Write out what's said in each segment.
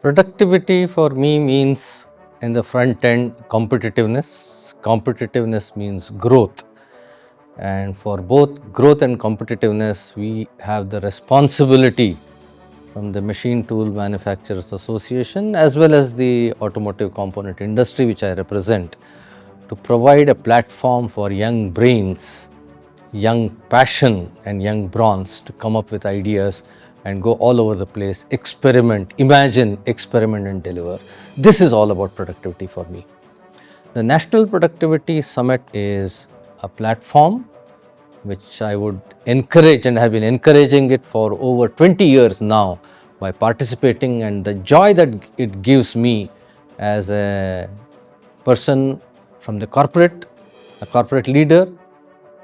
Productivity for me means in the front end competitiveness. Competitiveness means growth. And for both growth and competitiveness, we have the responsibility from the Machine Tool Manufacturers Association as well as the automotive component industry, which I represent, to provide a platform for young brains, young passion and young bronze to come up with ideas and go all over the place, experiment, imagine, experiment and deliver. This is all about productivity for me. The National Productivity Summit is a platform which I would encourage and have been encouraging it for over 20 years now by participating, and the joy that it gives me as a person from the corporate, a corporate leader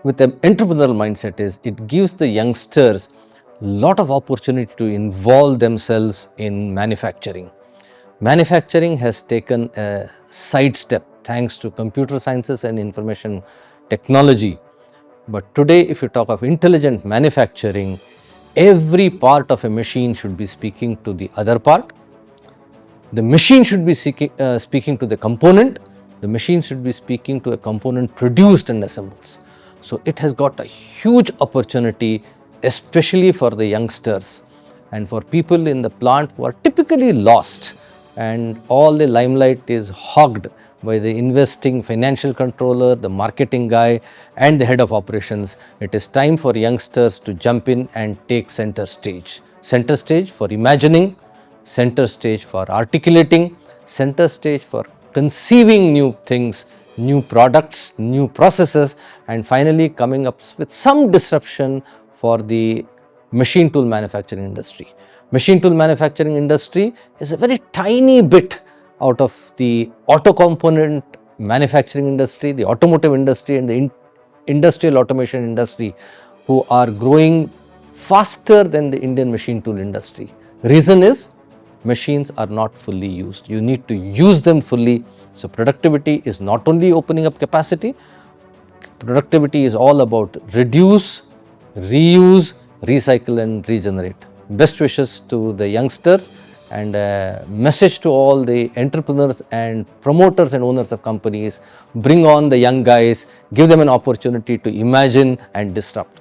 with an entrepreneurial mindset is it gives the youngsters a lot of opportunity to involve themselves in manufacturing. Manufacturing has taken a sidestep thanks to computer sciences and information technology. But today, if you talk of intelligent manufacturing, every part of a machine should be speaking to the other part. The machine should be speaking to the component. The machine should be speaking to a component produced and assembled. So it has got a huge opportunity, especially for the youngsters and for people in the plant who are typically lost, and all the limelight is hogged by the investing financial controller, the marketing guy and the head of operations. It is time for youngsters to jump in and take center stage. Center stage for imagining, center stage for articulating, center stage for conceiving new things, new products, new processes, and finally coming up with some disruption for the machine tool manufacturing industry. Machine tool manufacturing industry is a very tiny bit out of the auto component manufacturing industry, the automotive industry and the industrial automation industry, who are growing faster than the Indian machine tool industry. Reason is machines are not fully used. You need to use them fully. So productivity is not only opening up capacity, productivity is all about reduce, reuse, recycle and regenerate. Best wishes to the youngsters, and a message to all the entrepreneurs and promoters and owners of companies: bring on the young guys, give them an opportunity to imagine and disrupt.